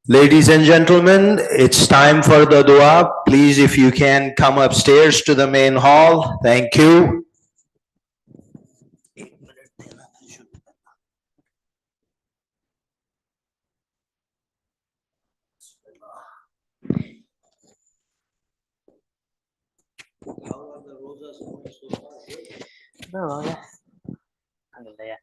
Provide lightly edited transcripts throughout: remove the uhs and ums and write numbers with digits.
Ladies and gentlemen, it's time for the dua. Please, if you can, come upstairs to the main hall. Thank you. No, yeah. Alhamdulillah.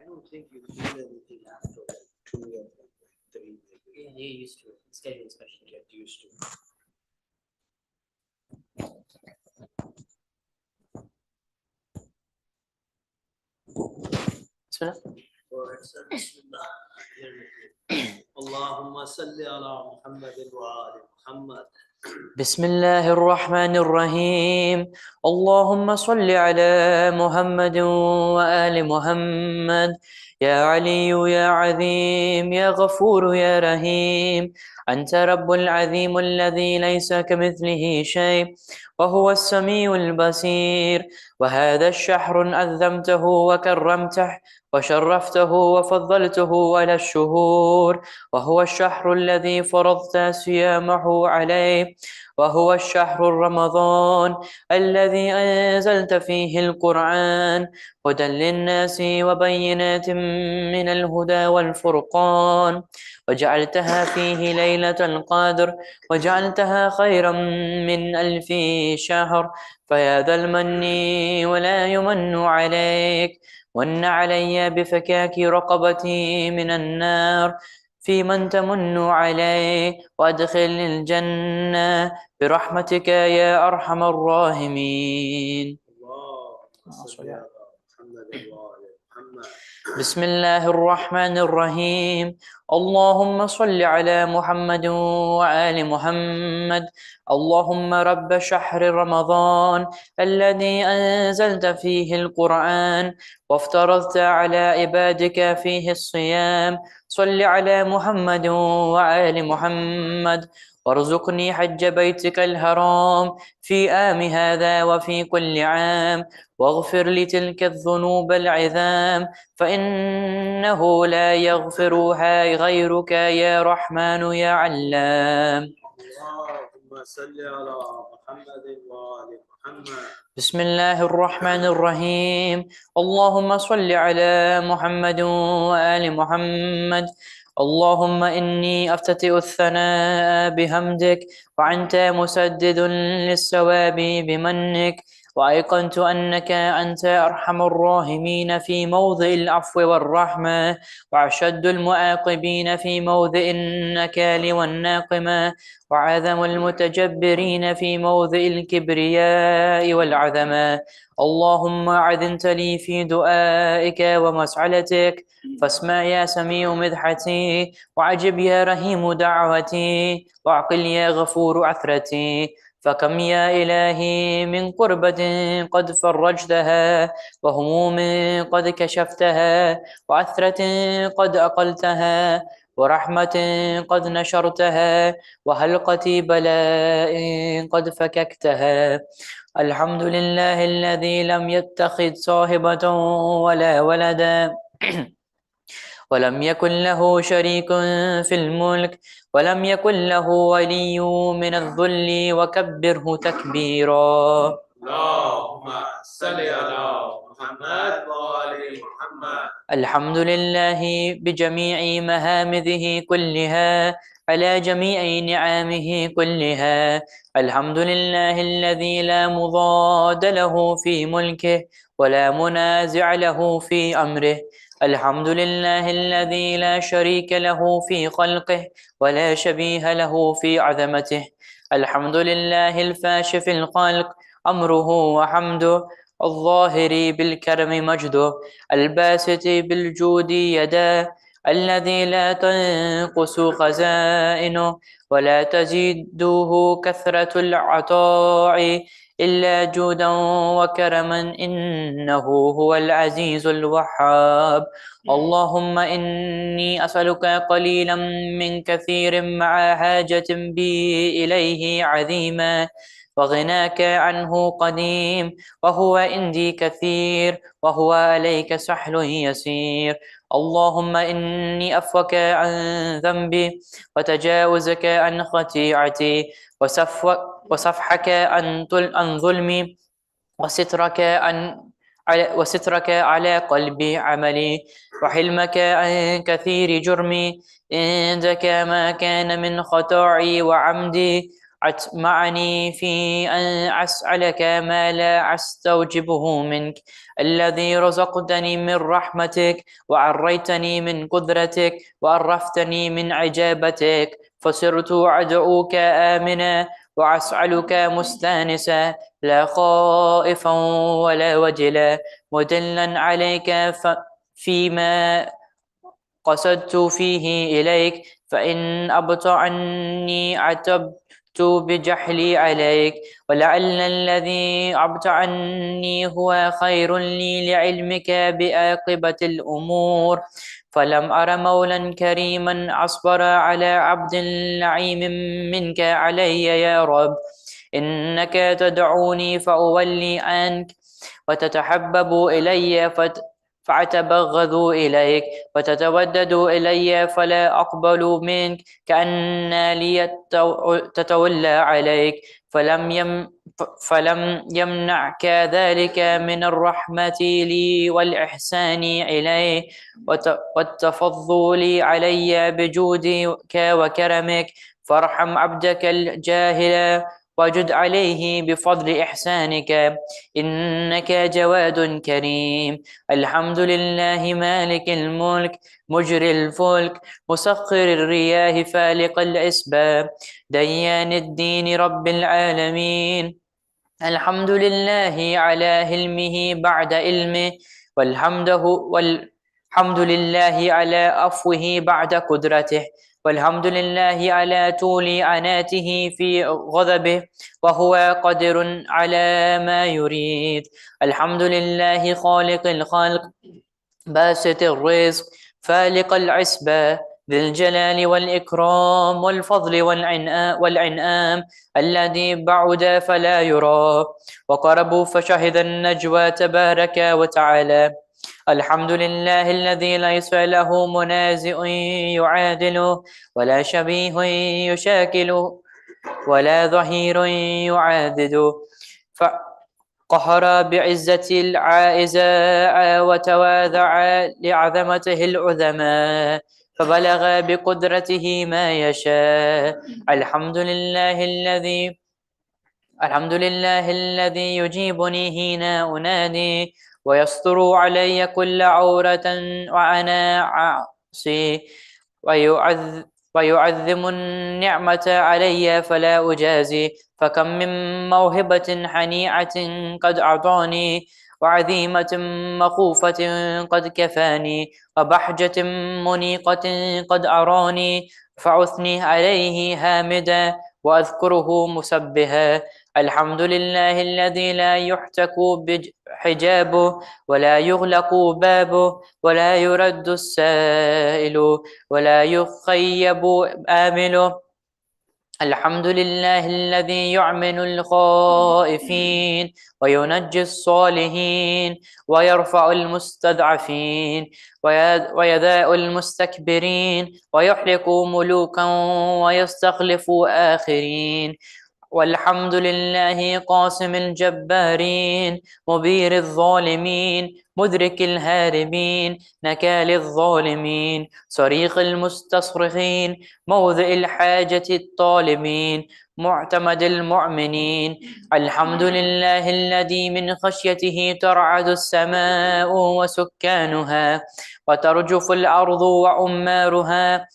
I don't think you feel anything after 2 or 3. Yeah, you're used to it. It's getting special. Get used to it. Bismillah. Allahumma salli ala Muhammad wa ali Muhammad. بسم الله الرحمن الرحيم اللهم صل على محمد وآل محمد يا علي يا عظيم يا غفور يا رحيم أنت رب العظيم الذي ليس كمثله شيء وهو السميع البصير وهذا الشهر أذمته وكرمته وشرفته وفضلته على الشهور وهو الشهر الذي فرضت صيامه عليه وهو الشهر رمضان الذي أنزلت فيه القرآن هدى للناس وبينات من الهدى والفرقان وجعلتها فيه ليلة القدر وجعلتها خيرا من 1000 شهر فيا ذا المن ولا يمن عليك من علي بفكاك رقبتي من النار في من تمن عليه وادخل الجنة برحمتك يا أرحم الراحمين. بسم الله الرحمن الرحيم اللهم صل على محمد وآل محمد اللهم رب شهر رمضان الذي أنزلت فيه القرآن وافترضت على عبادك فيه الصيام صل على محمد وآل محمد وارزقني حج بيتك الحرام في عام هذا وفي كل عام واغفر لي تلك الذنوب العظام فإنه لا يغفرها غيرك يا رحمن يا علام. اللهم صل على محمد وآل محمد. بسم الله الرحمن الرحيم اللهم صل على محمد وآل محمد اللهم إني أفتتئ الثناء بحمدك وأنت مسدد للثواب بمنك وأيقنت أنك أنت أرحم الراحمين في موضع العفو والرحمة وأشد المعاقبين في موضع النكال والناقمة وعظم المتجبرين في موضع الكبرياء والعظمة اللهم أذنت لي في دعائك ومسألتك فاسمع يا سميع مدحتي وعجب يا رحيم دعوتي وعقل يا غفور عثرتي فكم يا إلهي من قربة قد فرجتها وهموم قد كشفتها وعثرة قد أقلتها ورحمة قد نشرتها وحلقة بلاء قد فككتها الحمد لله الذي لم يتخذ صاحبة ولا ولدا ولم يكن له شريك في الملك ولم يكن له ولي من الذل وكبره تكبيرا. اللهم صل على محمد وآل محمد. الحمد لله بجميع مهامده كلها على جميع نعمه كلها الحمد لله الذي لا مضاد له في ملكه ولا منازع له في أمره الحمد لله الذي لا شريك له في خلقه ولا شبيه له في عظمته الحمد لله الفاشف الخلق أمره وحمده الظاهر بالكرم مجده الباسط بالجود يداه الذي لا تنقص خزائنه ولا تزيده كثرة العطاء إلا جودا وكرما إنه هو العزيز الوهاب اللهم إني أسألك قليلا من كثير مع حاجة بي إليه عظيما وغناك عنه قديم، وهو عندي كثير، وهو عليك سهل يسير. اللهم إني أفوك عن ذنبي، وتجاوزك عن خطيئتي، وصفحك عن ظلمي، وسترك على قلبي عملي، وحلمك عن كثير جرمي. عندك ما كان من خطاعي وعمدي، أطمعني في أن أسألك ما لا أستوجبه منك، الذي رزقتني من رحمتك، وعريتني من قدرتك، وعرفتني من عجابتك، فصرت أدعوك آمنا، وأسألك مستانسا، لا خائفا ولا وجلا، مدلا عليك فيما قصدت فيه إليك. فإن أبط عني عتبت بجحلي عليك، ولعل الذي أبط عني هو خير لي لعلمك بعاقبة الأمور. فلم أر مولا كريما أصبر على عبد لعيم منك علي يا رب. إنك تدعوني فأولي عنك، وتتحبب إلي فأتبغض إليك، وتتودد إلي فلا أقبل منك، كأن لي تتولى عليك. فلم يمنعك ذلك من الرحمة لي والإحسان إلي، والتفضل علي بجودك وكرمك. فارحم عبدك الجاهل، وجد عليه بفضل إحسانك، إنك جواد كريم. الحمد لله مالك الملك، مجري الفلك، مسخر الرياح، فالق الأسباب، ديان الدين رب العالمين. الحمد لله على حلمه بعد علمه، والحمد لله على عفوه بعد قدرته، والحمد لله على طول عناته في غضبه، وهو قادر على ما يريد. الحمد لله خالق الخلق، باسط الرزق، فالق العصبة، ذي الجلال والإكرام والفضل والعنآم، الذي بعد فلا يرى، وقرب فشهد النجوى تبارك وتعالى. الحمد لله الذي ليس له منازع يعادله، ولا شبيه يشاكله، ولا ظهير يعاذده. قهر بعزة العائزاء، وتواضع لعظمته العظماء، فبلغ بقدرته ما يشاء. الحمد لله الذي يجيبني حين أنادي، ويستر علي كل عورة وأنا عاصي، ويعظم النعمة علي فلا أجازي. فكم من موهبة حنيعة قد أعطاني، وعظيمة مخوفة قد كفاني، وبحجة منيقة قد أراني، فأثني عليه هامدا، وأذكره مسبها. الحمد لله الذي لا يحتك حجابه، ولا يغلق بابه، ولا يرد السائل، ولا يخيب آمله. الحمد لله الذي يعمل الخائفين، وينجي الصالحين، ويرفع المستضعفين، ويذاء المستكبرين، ويحرق ملوكا ويستخلف آخرين. والحمد لله قاسم الجبارين، مبير الظالمين، مدرك الهاربين، نكال الظالمين، صريخ المستصرخين، موضع الحاجة الطالبين، معتمد المؤمنين. الحمد لله الذي من خشيته ترعد السماء وسكانها، وترجف الأرض وعمارها،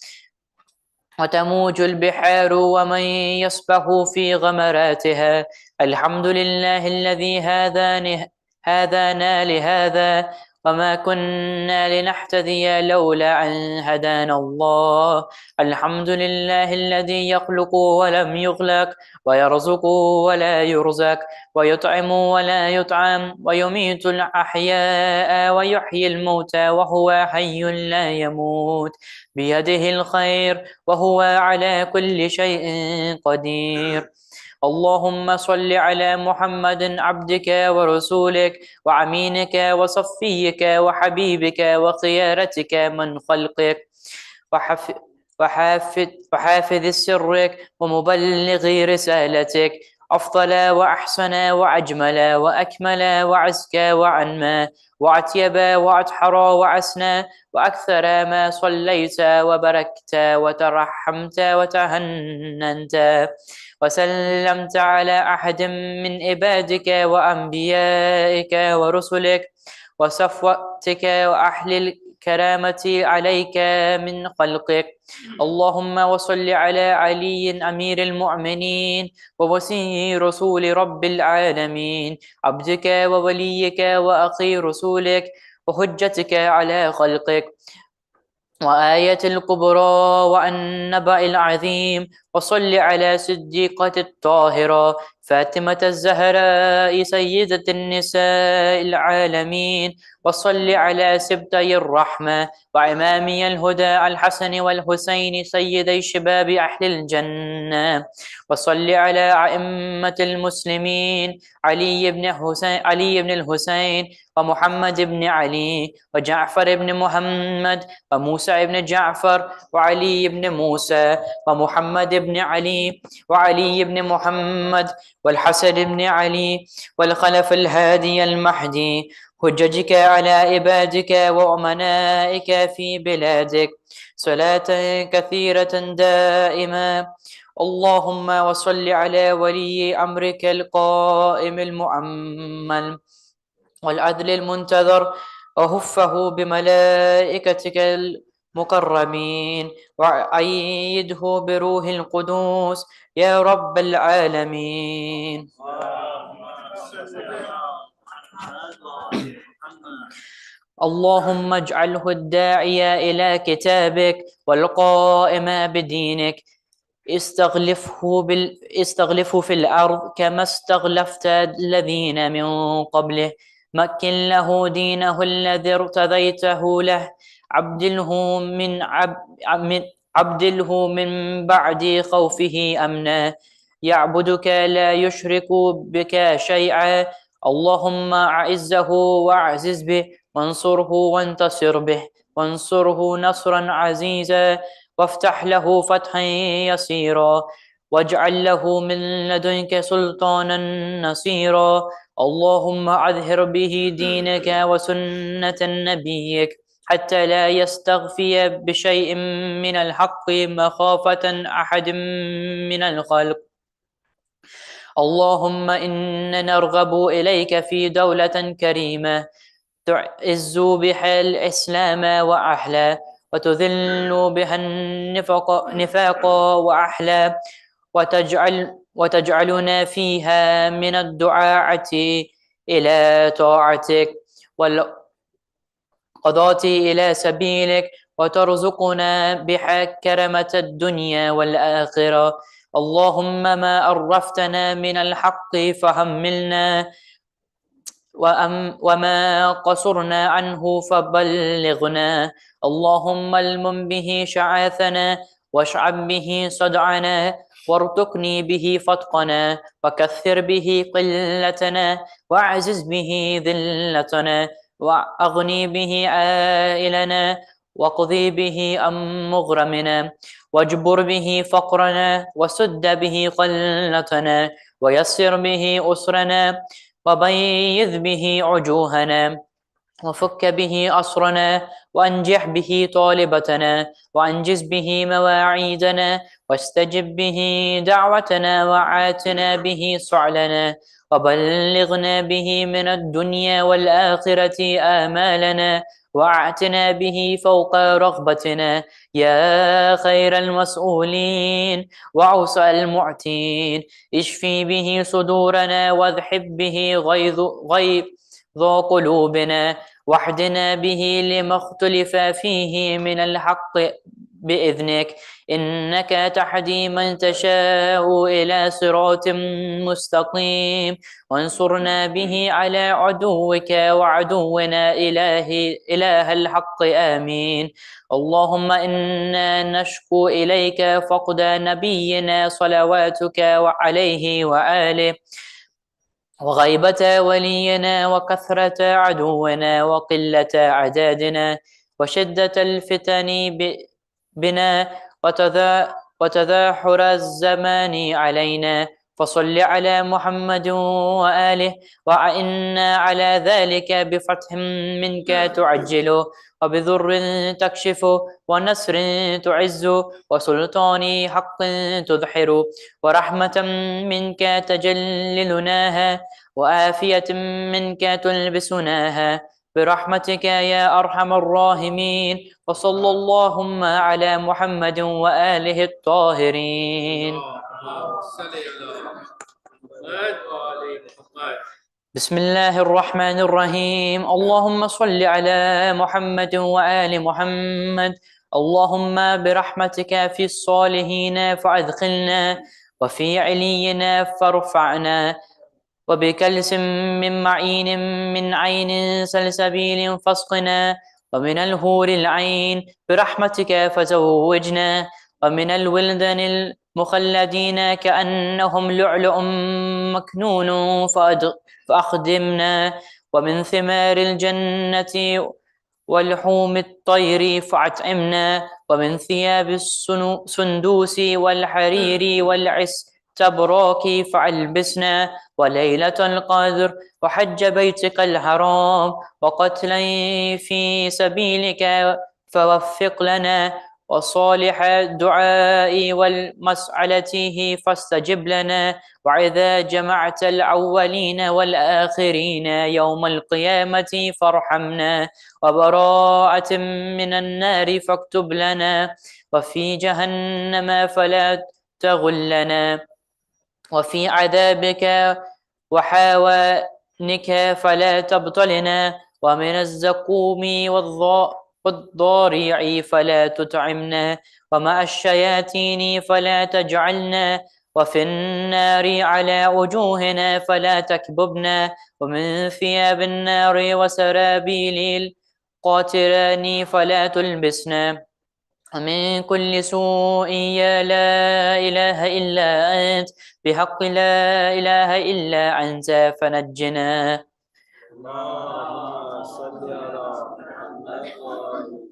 وتموج البحار ومن يسبح في غمراتها. الحمد لله الذي هدانا لهذا، وما كنا لنهتدي لولا أن هدانا الله. الحمد لله الذي يخلق ولم يخلق، ويرزق ولا يرزق، ويطعم ولا يطعم، ويميت الأحياء ويحيي الموتى، وهو حي لا يموت، بيده الخير، وهو على كل شيء قدير. اللهم صل على محمد عبدك ورسولك وعمينك وصفيك وحبيبك وخيارتك من خلقك وحف- وحافظ سرك ومبلغ رسالتك، أفضل وأحسن وأجمل وأكمل وأزكى وأنمى وأطيب وأطهر وأسنى وأكثر ما صليت وبركت وترحمت وتهننت وسلمت على أحد من عبادك وأنبيائك ورسلك وصفوتك وأهل الكرامة عليك من خلقك. اللهم وصل على علي أمير المؤمنين ووصي رسول رب العالمين، عبدك ووليك وأخي رسولك وحجتك على خلقك وآية الكبرى والنبأ العظيم. وصل على صديقة الطاهرة فاطمة الزهراء سيدة النساء العالمين. وصل على سبتي الرحمة وإمامي الهدى الحسن والحسين سيدي شباب أهل الجنة. وصل على أئمة المسلمين علي بن الحسين ومحمد بن علي وجعفر بن محمد وموسى بن جعفر وعلي بن موسى ومحمد بن علي وعلي بن محمد والحسن بن علي والخلف الهادي المهدي، حججك على عبادك وأمنائك في بلادك، صلاة كثيرة دائمة. اللهم وصل على ولي أمرك القائم المؤمل والعدل المنتظر وهفه بملائكتك المكرمين وأيده بروح القدوس يا رب العالمين. اللهم اجعله الداعي إلى كتابك والقائم بدينك، استغلفه في الأرض كما استغلفت الذين من قبله، مكن له دينه الذي ارتضيته له، عبدله من بعد خوفه أمنا، يعبدك لا يشرك بك شيئا. اللهم أعزه واعزز به وانصره وانتصر به وانصره نصرا عزيزا وافتح له فتحا يسيرا واجعل له من لدنك سلطانا نصيرا. اللهم أظهر به دينك وسنة نبيك حتى لا يستغفي بشيء من الحق مخافة أحد من الخلق. اللهم إنا نرغب إليك في دولة كريمة تعز بها الإسلام وأهله وتذل بها النفاق وأهله وتجعلنا فيها من الدعاة إلى طاعتك والقضاة إلى سبيلك وترزقنا بها كرمة الدنيا والآخرة. اللهم ما عرفتنا من الحق فحملنا وما قصرنا عنه فبلغنا. اللهم المم به شعاثنا واشعب به صدعنا وارتقني به فتقنا وكثر به قلتنا واعزز به ذلتنا واغني به عائلنا واقضي به عن مغرمنا واجبر به فقرنا وسد به قلتنا ويسر به أسرنا وبيض به عجوهنا وفك به أسرنا وأنجح به طالبتنا وأنجز به مواعيدنا واستجب به دعوتنا وعاتنا به سعلنا وبلغنا به من الدنيا والآخرة آمالنا وأعتنا به فوق رغبتنا يا خير المسؤولين وأوسع المعتين. اشفي به صدورنا واذهب به غيظ قلوبنا واهدنا به لما اختلف فيه من الحق بإذنك إنك تهدي من تشاء إلى صراط مستقيم وانصرنا به على عدوك وعدونا إله الحق آمين اللهم إنا نشكو إليك فقد نبينا صلواتك عليه وآله وغيبة ولينا وكثرة عدونا وقلة أعدادنا وشدة الفتن بنا وتداحر الزمان علينا فصل على محمد وآله وأئنا على ذلك بفتح منك تعجل وبذر تكشف ونصر تعز وسلطان حق تظهر ورحمة منك تجللناها وآفية منك تلبسناها برحمتك يا أرحم الراحمين وصلى اللهم على محمد وآله الطاهرين بسم الله الرحمن الرحيم اللهم صل على محمد وآل محمد اللهم برحمتك في الصالحين فأدخلنا وفي علينا فارفعنا وبكلس من معين من عين سلسبيل فاسقنا ومن الهور العين برحمتك فزوجنا ومن الولدان المخلدين كأنهم لؤلؤ مكنون فأخدمنا ومن ثمار الجنة ولحوم الطير فأطعمنا ومن ثياب السندوس والحرير والعستبراك فألبسنا وليلة القدر وحج بيتك الحرام وقتلا في سبيلك فوفق لنا وصالح الدعاء والمسألته فاستجب لنا وإذا جمعت الأولين والآخرين يوم القيامة فارحمنا وبراءة من النار فاكتب لنا وفي جهنم فلا تغلنا وفي عذابك وحوانك فلا تبطلنا ومن الزقوم والضارع فلا تطعمنا ومع الشياطين فلا تجعلنا وفي النار على وجوهنا فلا تكببنا ومن ثياب النار وسرابيل القاتران فلا تلبسنا ومن كل سوء يا لا إله إلا أنت بحق لا إله إلا أنت فنجنا اللهم صل على محمد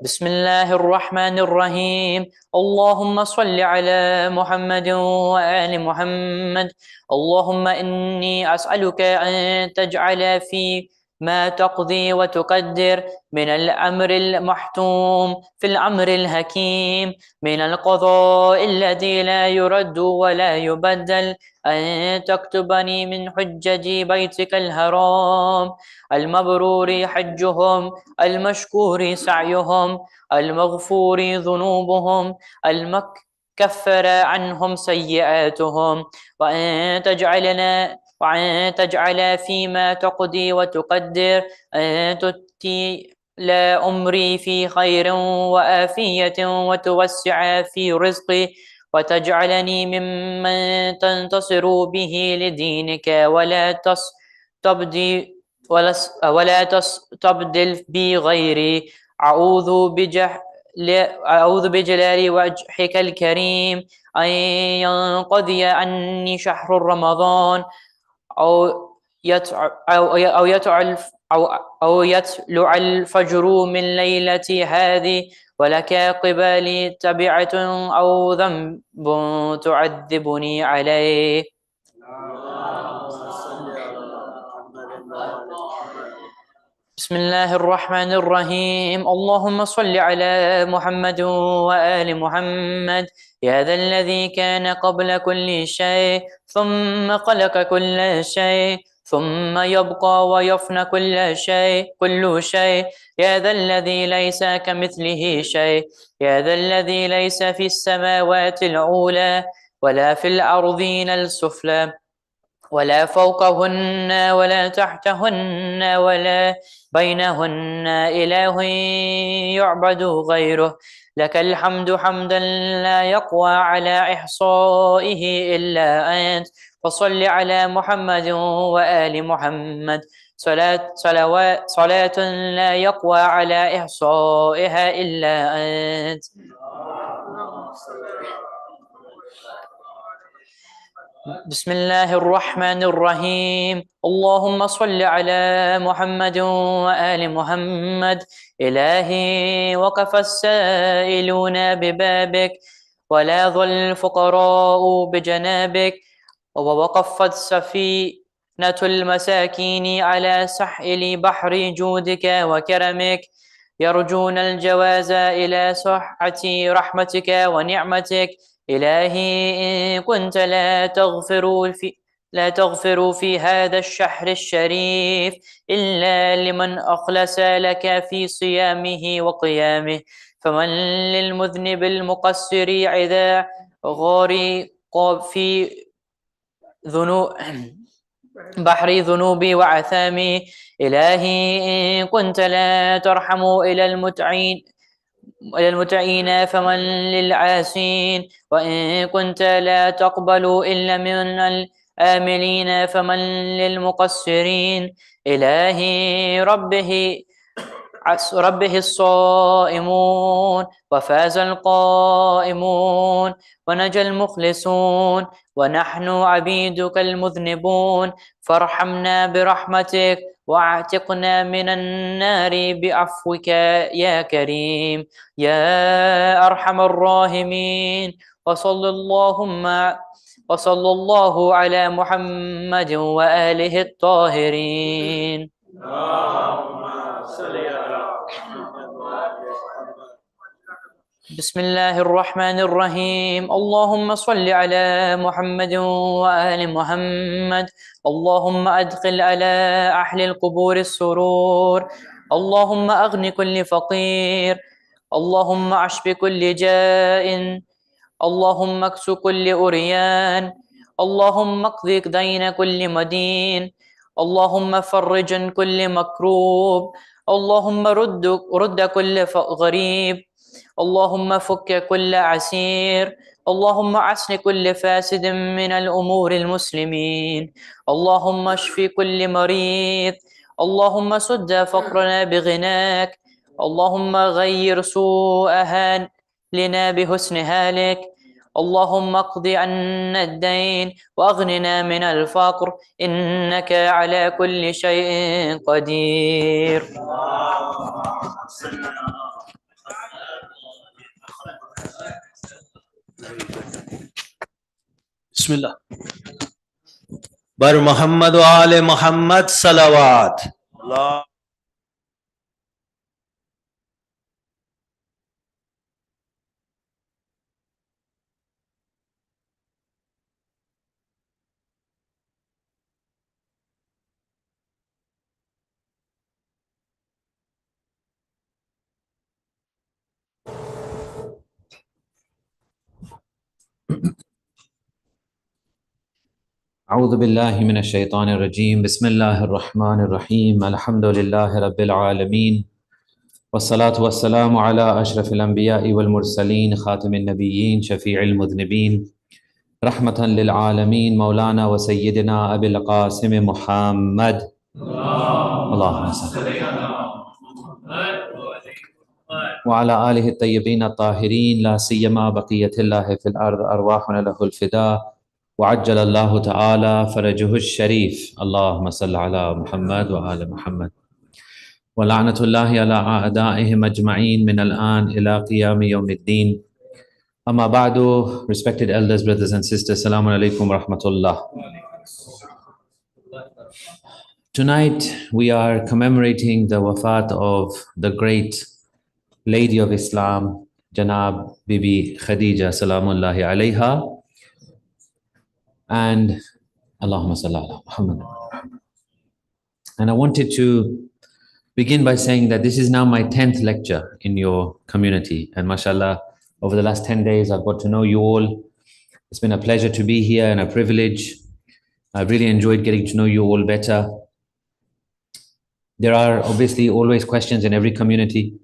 بسم الله الرحمن الرحيم اللهم صل على محمد وآل محمد اللهم إني أسألك أن تجعل في ما تقضي وتقدر من الأمر المحتوم في الأمر الحكيم من القضاء الذي لا يرد ولا يبدل أن تكتبني من حجج بيتك الحرام المبرور حجهم المشكور سعيهم المغفور ذنوبهم المكفر عنهم سيئاتهم وأن تجعل فيما تقضي وتقدر أن تؤتي لا أمري في خير وآفية وتوسع في رزقي وتجعلني ممن تنتصر به لدينك ولا تستبدل بي غيري أعوذ بجلال وجهك الكريم أن ينقضي عني شهر رمضان أو يطلع الفجر من ليلة هذه ولك قبالي تبعة أو ذنب تعذبني عليه بسم الله الرحمن الرحيم اللهم صل على محمد وآل محمد يا ذا الذي كان قبل كل شيء ثم خلق كل شيء ثم يبقى ويفنى كل شيء يا ذا الذي ليس كمثله شيء يا ذا الذي ليس في السماوات العولى ولا في الأرضين السفلى ولا فوقهن ولا تحتهن ولا بينهن إله يعبد غيره لك الحمد حمدا لا يقوى على إحصائه إلا أنت فصل على محمد وآل محمد صلاة لا يقوى على إحصائها إلا أنت. بسم الله الرحمن الرحيم اللهم صل على محمد وآل محمد إلهي وقف السائلون ببابك ولاذ الفقراء بجنابك ووقفت سفينة المساكين على ساحل بحر جودك وكرمك يرجون الجواز إلى صحة رحمتك ونعمتك إلهي إن كنت لا تغفر في هذا الشهر الشريف إلا لمن أخلص لك في صيامه وقيامه فمن للمذنب المقصر إذا غرق في بحر ذنوبي وعثامي إلهي إن كنت لا ترحم إلى المتعين فمن للعاسين وإن كنت لا تقبل إلا من الآملين فمن للمقصرين إلهي ربه الصائمون وفاز القائمون ونجى المخلصون ونحن عبيدك المذنبون فارحمنا برحمتك واعتقنا من النار بعفوك يا كريم يا أرحم الراحمين وصلى الله على محمد وآله الطاهرين. بسم الله الرحمن الرحيم اللهم صل على محمد وآل محمد اللهم أدخل على أهل القبور السرور اللهم أغن كل فقير اللهم أشف كل جائع اللهم اكس كل أريان اللهم اقض دين كل مدين اللهم فرج عن كل مكروب اللهم رد كل غريب اللهم فك كل عسير اللهم أحسن كل فاسد من الأمور المسلمين اللهم اشف كل مريض اللهم سد فقرنا بغناك اللهم غير سوء لنا بحسن هالك اللهم اقض عنا الدين واغننا من الفقر إنك على كل شيء قدير. بسم الله. بر محمد وآل محمد صلوات. الله. أعوذ بالله من الشيطان الرجيم بسم الله الرحمن الرحيم الحمد لله رب العالمين والصلاة والسلام على أشرف الأنبياء والمرسلين خاتم النبيين شفيع المذنبين رحمة للعالمين مولانا وسيدنا أبي القاسم محمد اللهم صل وعلى آله الطيبين الطاهرين لا سيما بقية الله في الأرض أرواحنا له الفداء وعجل الله تعالى فرجه الشريف اللهم صل على محمد وآل محمد ولعنة الله على أعدائهم أجمعين من الآن إلى قيام يوم الدين. أما بعد, respected elders, brothers and sisters, Assalamu alaikum wa rahmatullah. Tonight we are commemorating the wafat of the great Lady of Islam, Janab Bibi Khadija Salamullahi alayha, and Allahumma salli ala Muhammad. And I wanted to begin by saying that this is now my 10th lecture in your community, and mashallah, over the last 10 days I've got to know you all. It's been a pleasure to be here and a privilege. I've really enjoyed getting to know you all better. There are obviously always questions in every community.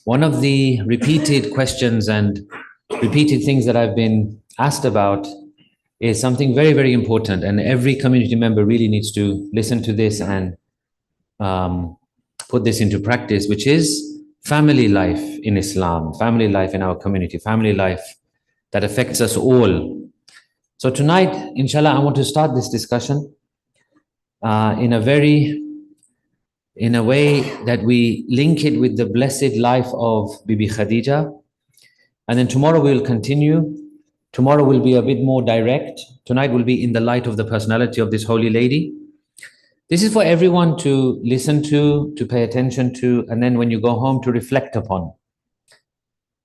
One of the repeated questions and repeated things that I've been asked about is something very, very important, and every community member really needs to listen to this and put this into practice, which is family life in Islam, family life in our community, family life that affects us all. So tonight, inshallah, I want to start this discussion in a way that we link it with the blessed life of Bibi Khadija. And then tomorrow we will continue. Tomorrow will be a bit more direct. Tonight will be in the light of the personality of this holy lady. This is for everyone to listen to pay attention to, and then when you go home to reflect upon.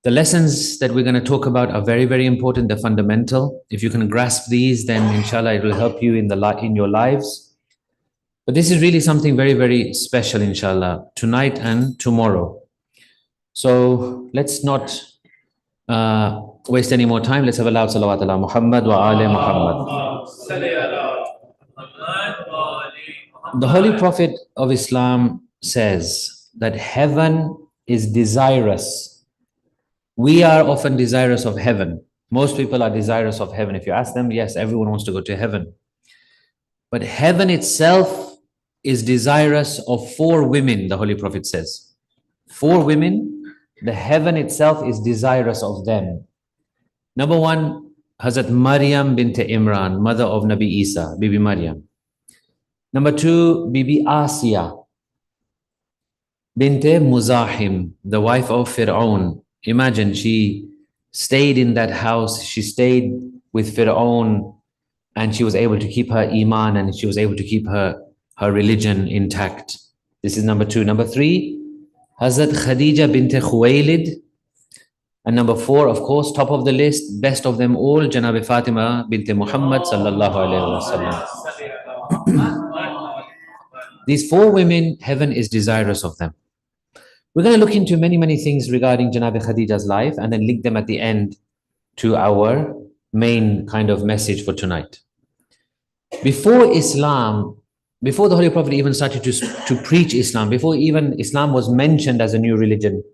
The lessons that we're going to talk about are very, very important. They're fundamental. If you can grasp these, then inshallah it will help you in your lives. But this is really something very, very special, inshallah, tonight and tomorrow. So let's not waste any more time. Let's have a loud salawat ala Muhammad wa ali Muhammad. The Holy Prophet of Islam says that heaven is desirous. We are often desirous of heaven. Most people are desirous of heaven. If you ask them, yes, everyone wants to go to heaven. But heaven itself is desirous of 4 women, the Holy Prophet says. 4 women, the heaven itself is desirous of them. Number 1, Hazrat Maryam bint Imran, mother of Nabi Isa, Bibi Maryam. Number 2, Bibi Asiya bint Muzahim, the wife of Fir'aun. Imagine, she stayed in that house, she stayed with Fir'aun, and she was able to keep her iman, and she was able to keep her religion intact. This is number 2. Number 3, Hazrat Khadija bint Khuwaylid. And number 4, of course, top of the list, best of them all, Janab Fatima bint Muhammad sallallahu alayhi wasallam. These 4 women, heaven is desirous of them. We're going to look into many, many things regarding Janab Khadija's life and then link them at the end to our main kind of message for tonight. Before Islam, before the Holy Prophet even started to preach Islam, before even Islam was mentioned as a new religion,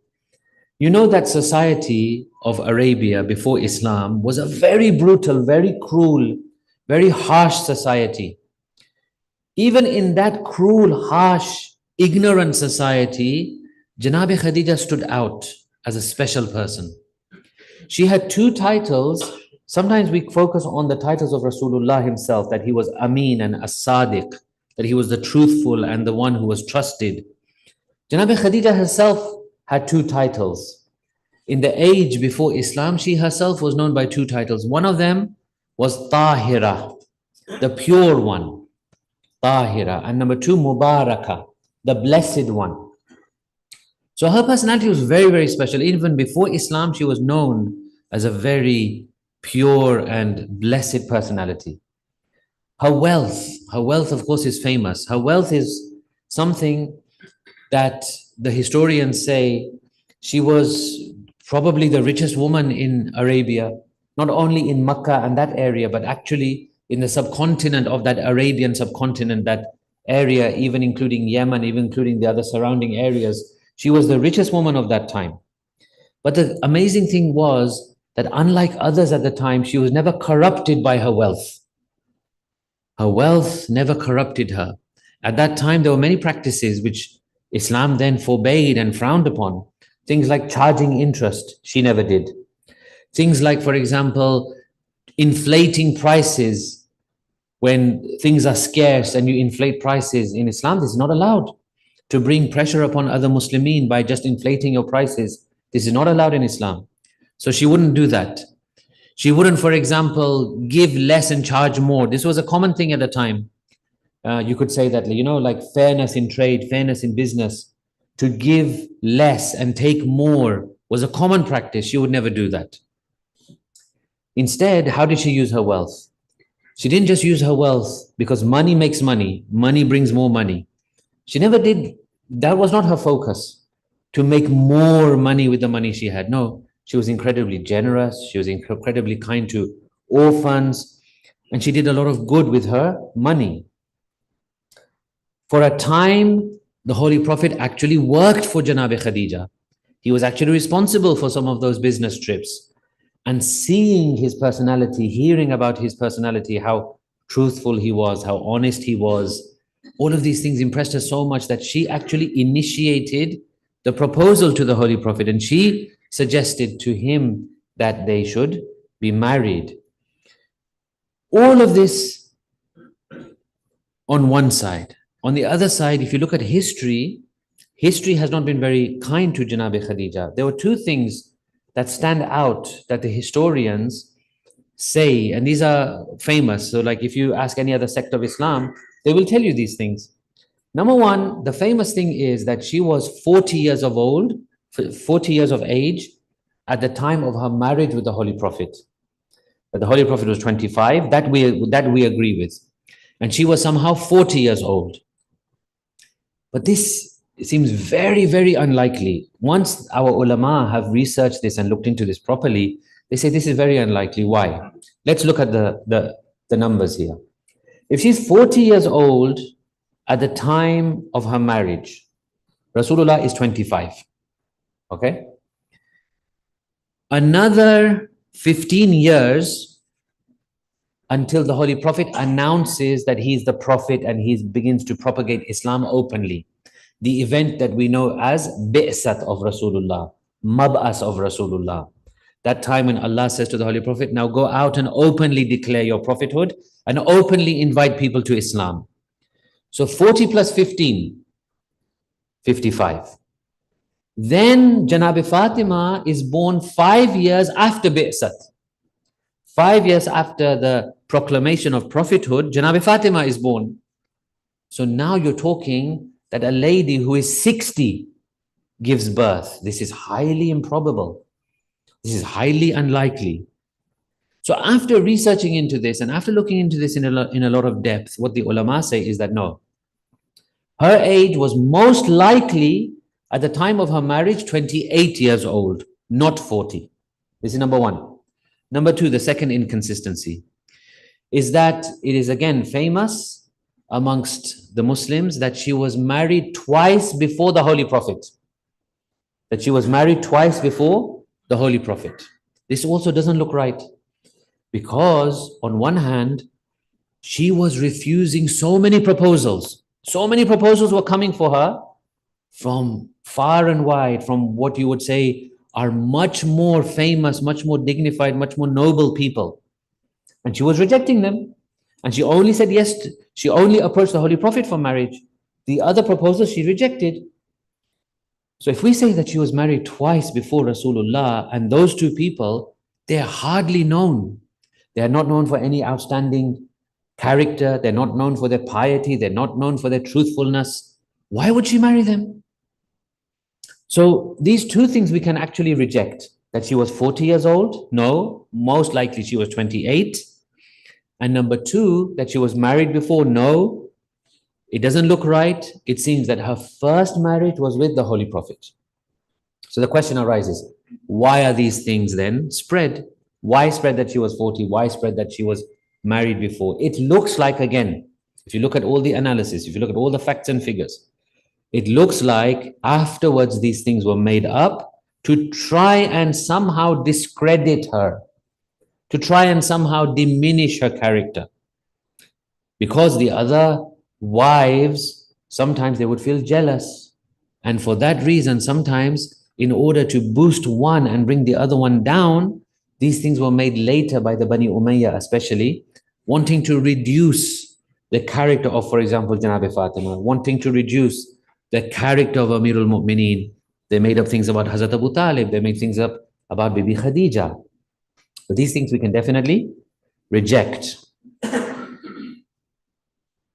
you know that society of Arabia before Islam was a very brutal, very cruel, very harsh society. Even in that cruel, harsh, ignorant society, Janab Khadija stood out as a special person. She had 2 titles. Sometimes we focus on the titles of Rasulullah himself, that he was Amin and As-Sadiq, that he was the truthful and the one who was trusted. Janab Khadija herself had 2 titles. In the age before Islam, she herself was known by 2 titles. One of them was Tahira, the pure one, Tahira. And number 2, Mubaraka, the blessed one. So her personality was very, very special. Even before Islam, she was known as a very pure and blessed personality. Her wealth, of course, is famous. Her wealth is something that the historians say she was probably the richest woman in Arabia, not only in Makkah and that area, but actually in the subcontinent of that Arabian subcontinent, that area, even including Yemen, even including the other surrounding areas. She was the richest woman of that time. But the amazing thing was that unlike others at the time, she was never corrupted by her wealth. Her wealth never corrupted her. At that time, there were many practices which Islam then forbade and frowned upon. Things like charging interest, she never did. Things like, for example, inflating prices. When things are scarce and you inflate prices in Islam, this is not allowed. To bring pressure upon other Muslimin by just inflating your prices, this is not allowed in Islam. So she wouldn't do that. She wouldn't, for example, give less and charge more. This was a common thing at the time. You could say that, like fairness in trade, fairness in business. To give less and take more was a common practice. She would never do that. Instead, how did she use her wealth? She didn't just use her wealth because money makes money. Money brings more money. She never did. That was not her focus, to make more money with the money she had. No, she was incredibly generous. She was incredibly kind to orphans. and she did a lot of good with her money. For a time, the Holy Prophet actually worked for Janabi Khadija. He was actually responsible for some of those business trips. And seeing his personality, hearing about his personality, how truthful he was, how honest he was, all of these things impressed her so much that she actually initiated the proposal to the Holy Prophet, and she suggested to him that they should be married. All of this on one side. On the other side, if you look at history, history has not been very kind to Janabi Khadija. There were two things that stand out that the historians say, and these are famous. So like if you ask any other sect of Islam, they will tell you these things. Number one, the famous thing is that she was 40 years of age at the time of her marriage with the Holy Prophet. But the Holy Prophet was 25, that we agree with. And she was somehow 40 years old. But this seems very, very unlikely. Once our ulama have researched this and looked into this properly, they say this is very unlikely. Why? Let's look at the numbers here. If she's 40 years old at the time of her marriage, Rasulullah is 25. Okay? Another 15 years until the Holy Prophet announces that he's the Prophet and he begins to propagate Islam openly. The event that we know as Bi'sat of Rasulullah, Mab'as of Rasulullah. That time when Allah says to the Holy Prophet, now go out and openly declare your prophethood and openly invite people to Islam. So 40 plus 15, 55. Then Janabi Fatima is born 5 years after Bi'sat. 5 years after the proclamation of prophethood, Janabi Fatima is born. So now you're talking that a lady who is 60 gives birth. This is highly improbable. This is highly unlikely. So after researching into this and after looking into this in a lot of depth, what the ulama say is that no, her age was most likely at the time of her marriage 28 years old, not 40. This is number one. Number two, the second inconsistency is that it is again famous amongst the Muslims that she was married twice before the Holy Prophet. That she was married twice before the Holy Prophet. This also doesn't look right, because on one hand, she was refusing so many proposals. So many proposals were coming for her from far and wide, from what you would say are much more famous, much more dignified, much more noble people. And she was rejecting them. And she only said yes, she only approached the Holy Prophet for marriage. The other proposals she rejected. So if we say that she was married twice before Rasulullah, and those two people, they're hardly known. They are not known for any outstanding character. They're not known for their piety. They're not known for their truthfulness. Why would she marry them? So these two things we can actually reject. That she was 40 years old? No, most likely she was 28. And number two, that she was married before? No, it doesn't look right. It seems that her first marriage was with the Holy Prophet. So the question arises, why are these things then spread? Why spread that she was 40? Why spread that she was married before? It looks like, again, if you look at all the analysis, if you look at all the facts and figures, it looks like afterwards these things were made up to try and somehow discredit her, to try and somehow diminish her character. Because the other wives, sometimes they would feel jealous. And for that reason, sometimes in order to boost one and bring the other one down, these things were made later by the Bani Umayyah especially, wanting to reduce the character of, for example, Janabi Fatima, wanting to reduce the character of Amirul Mu'mineen. They made up things about Hazrat Abu Talib, they made things up about Bibi Khadija. But these things we can definitely reject.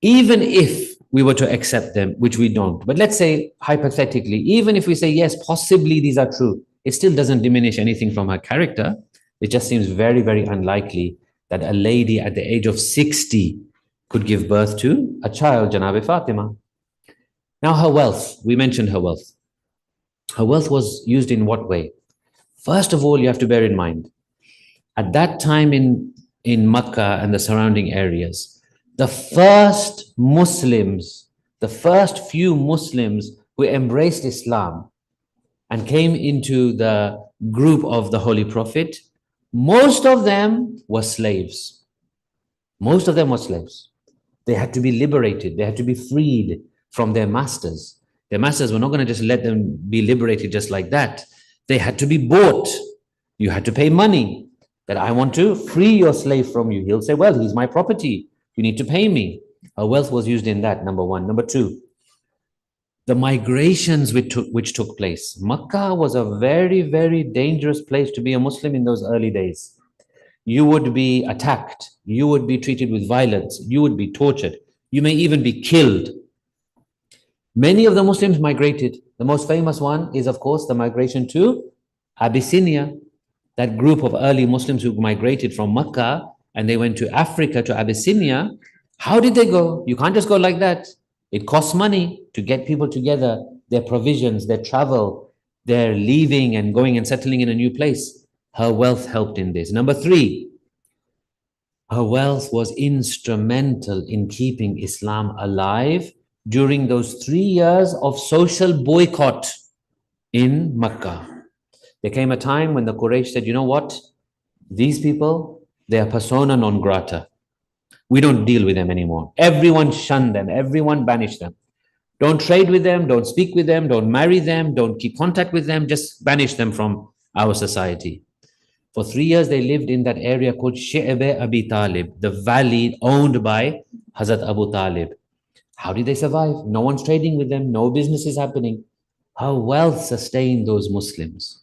Even if we were to accept them, which we don't. But let's say, hypothetically, even if we say, yes, possibly these are true, it still doesn't diminish anything from her character. It just seems very, very unlikely that a lady at the age of 60 could give birth to a child, Janabi Fatima. Now her wealth, we mentioned her wealth. Her wealth was used in what way? First of all, you have to bear in mind, at that time in in Makkah and the surrounding areas. The first Muslims, the first few Muslims who embraced Islam and came into the group of the Holy Prophet, most of them were slaves. Most of them were slaves. They had to be liberated. They had to be freed from their masters. Their masters were not going to just let them be liberated just like that. They had to be bought. You had to pay money. That I want to free your slave from you. He'll say, well, he's my property. You need to pay me. Her wealth was used in that, number one. Number two, the migrations which took place. Makkah was a very, very dangerous place to be a Muslim in those early days. You would be attacked. You would be treated with violence. You would be tortured. You may even be killed. Many of the Muslims migrated. The most famous one is, of course, the migration to Abyssinia. That group of early Muslims who migrated from Makkah and they went to Africa, to Abyssinia. How did they go? You can't just go like that. It costs money to get people together, their provisions, their travel, their leaving and going and settling in a new place. Her wealth helped in this. Number three, her wealth was instrumental in keeping Islam alive during those 3 years of social boycott in Makkah. There came a time when the Quraysh said, you know what? These people, they are persona non grata. We don't deal with them anymore. Everyone shun them. Everyone banish them. Don't trade with them. Don't speak with them. Don't marry them. Don't keep contact with them. Just banish them from our society. For 3 years, they lived in that area called Shi'b Abi Talib, the valley owned by Hazrat Abu Talib. How did they survive? No one's trading with them. No business is happening. Her wealth sustained those Muslims.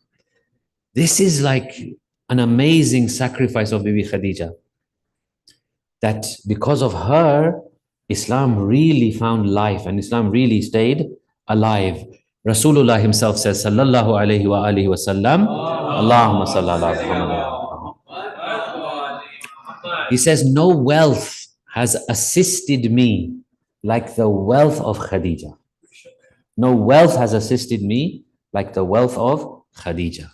This is like an amazing sacrifice of Bibi Khadija. That because of her, Islam really found life and Islam really stayed alive. Rasulullah himself says, Sallallahu alayhi wa alihi wa sallam, Allahumma salli ala Muhammad. He says, no wealth has assisted me like the wealth of Khadija. No wealth has assisted me like the wealth of Khadija.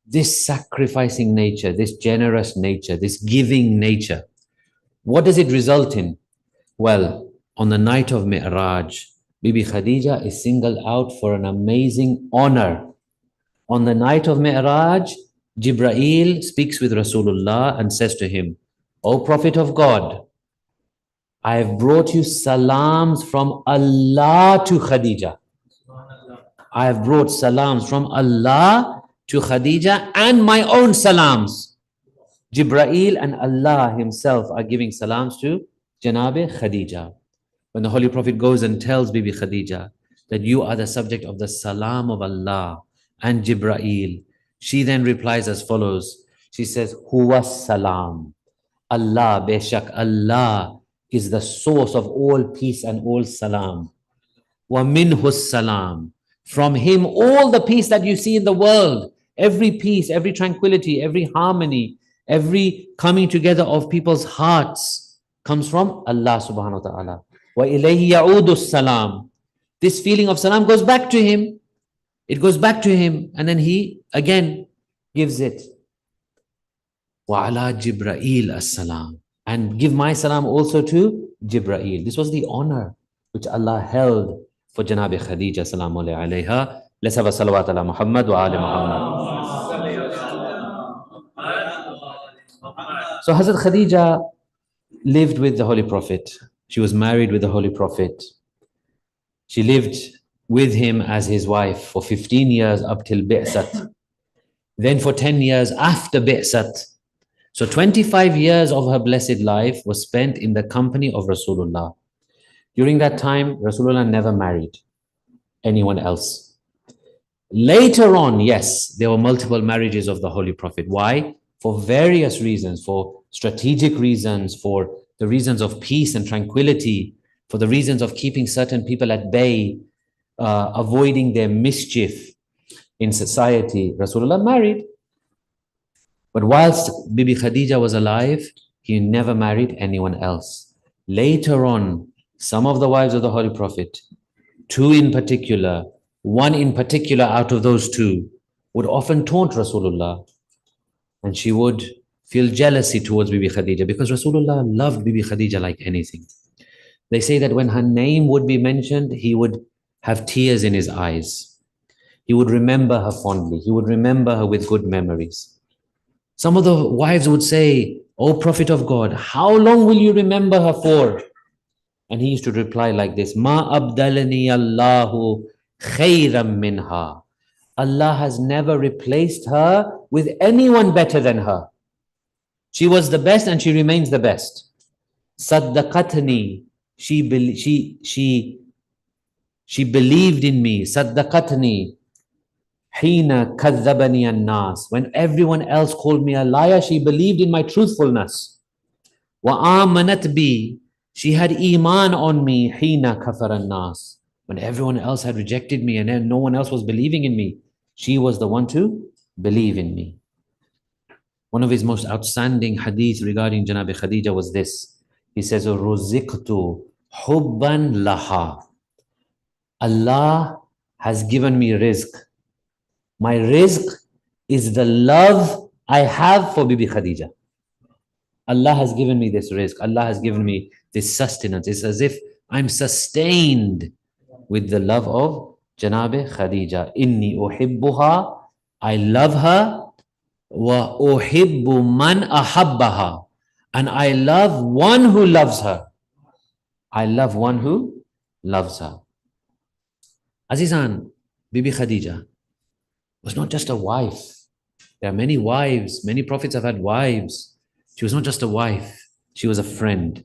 This sacrificing nature, this generous nature, this giving nature, what does it result in? Well, on the night of Mi'raj, Bibi Khadija is singled out for an amazing honor. On the night of Mi'raj, Jibreel speaks with Rasulullah and says to him, O Prophet of God, I have brought you salams from Allah to Khadija. I have brought salams from Allah to Khadija and my own salams. Jibreel and Allah himself are giving salams to Janabe Khadija. When the Holy Prophet goes and tells Bibi Khadija that you are the subject of the salam of Allah and Jibreel, she then replies as follows. She says, Huwa salam. Allah, beshak, Allah is the source of all peace and all salam. Wa minhu salam. From him, all the peace that you see in the world, every peace, every tranquility, every harmony, every coming together of people's hearts comes from Allah subhanahu wa ta'ala. Wa ilayhi ya'udu salam. This feeling of salam goes back to him. It goes back to him and then he again gives it. Wa ala Jibreel as-salam. And give my salam also to Jibreel. This was the honor which Allah held for Janabi Khadija salamu alayha. Let's have a salawat ala Muhammad wa ali Muhammad. So Hazrat Khadija lived with the Holy Prophet. She was married with the Holy Prophet. She lived with him as his wife for 15 years up till Bi'sat. Then for 10 years after Bi'sat. So 25 years of her blessed life was spent in the company of Rasulullah. During that time, Rasulullah never married anyone else. Later on, yes, there were multiple marriages of the Holy Prophet. Why? For various reasons, for strategic reasons, for the reasons of peace and tranquility, for the reasons of keeping certain people at bay, avoiding their mischief in society. Rasulullah married. But whilst Bibi Khadija was alive, he never married anyone else. Later on, some of the wives of the Holy Prophet, two in particular, one in particular out of those two, would often taunt Rasulullah. And she would feel jealousy towards Bibi Khadija, because Rasulullah loved Bibi Khadija like anything. They say that when her name would be mentioned, he would have tears in his eyes. He would remember her fondly. He would remember her with good memories. Some of the wives would say, "O Prophet of God, how long will you remember her for?" And he used to reply like this, "Ma abdalani Allahu khayran minha." Allah has never replaced her with anyone better than her. She was the best and she remains the best. Saddaqatni, she believed in me. Saddaqatni, hina kadhabani an-nas. When everyone else called me a liar, she believed in my truthfulness. Wa amanat bi, she had iman on me. Hina kafara an-nas. When everyone else had rejected me and then no one else was believing in me, she was the one to believe in me. One of his most outstanding hadith regarding Janab Khadija was this. He says, "Ruziqtu hubban laha." Allah has given me rizq. My rizq is the love I have for Bibi Khadija. Allah has given me this rizq. Allah has given me this sustenance. It's as if I'm sustained with the love of Janab Khadija. Inni uhibbuha. I love her. Wa uhibbu man ahabbaha. And I love one who loves her. I love one who loves her. Azizan, Bibi Khadija was not just a wife. There are many wives. Many prophets have had wives. She was not just a wife. She was a friend.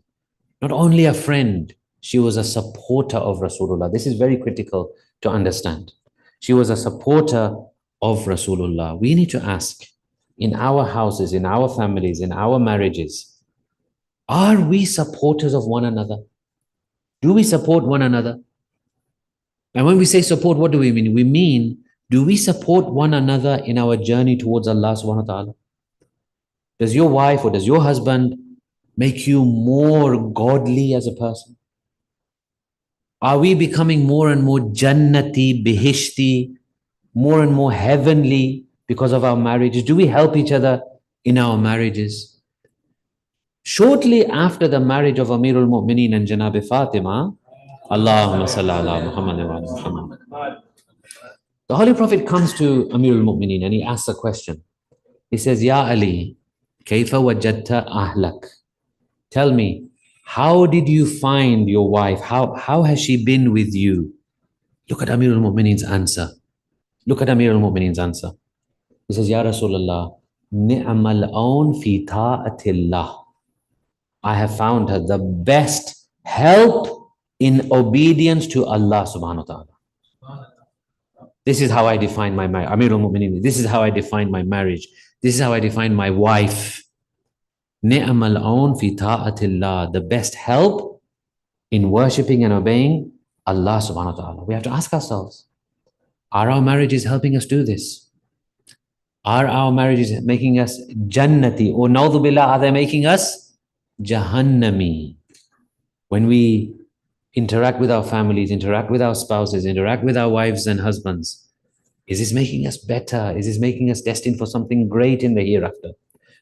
Not only a friend, she was a supporter of Rasulullah. This is very critical to understand. She was a supporter of Rasulullah. We need to ask, in our houses, in our families, in our marriages, are we supporters of one another? Do we support one another? And when we say support, what do we mean? We mean, do we support one another in our journey towards Allah subhanahu wa ta'ala? Does your wife or does your husband make you more godly as a person? Are we becoming more and more jannati, bihishti, more and more heavenly because of our marriages? Do we help each other in our marriages? Shortly after the marriage of Amirul Mu'mineen and Janab Fatima, Allahumma salli ala Muhammad wa ala Muhammad, the Holy Prophet comes to Amirul Mu'mineen and he asks a question. He says, "Ya Ali, kayfa wajadta ahlak?" Tell me, how did you find your wife? How has she been with you? Look at Amirul Mu'mineen's answer. Look at Amirul Mu'mineen's answer. He says, "Ya Rasulullah, ni'mal aun fi ta'atillah." I have found her the best help in obedience to Allah subhanahu wa ta'ala. This is how I define my marriage. Amirul Mu'mineen, this is how I define my marriage. This is how I define my wife. Ni'mal aun fi ta'atillah, the best help in worshipping and obeying Allah subhanahu wa ta'ala. We have to ask ourselves, are our marriages helping us do this? Are our marriages making us jannati? Or na'udhu billah, are they making us jahannami? When we interact with our families, interact with our spouses, interact with our wives and husbands, is this making us better? Is this making us destined for something great in the hereafter?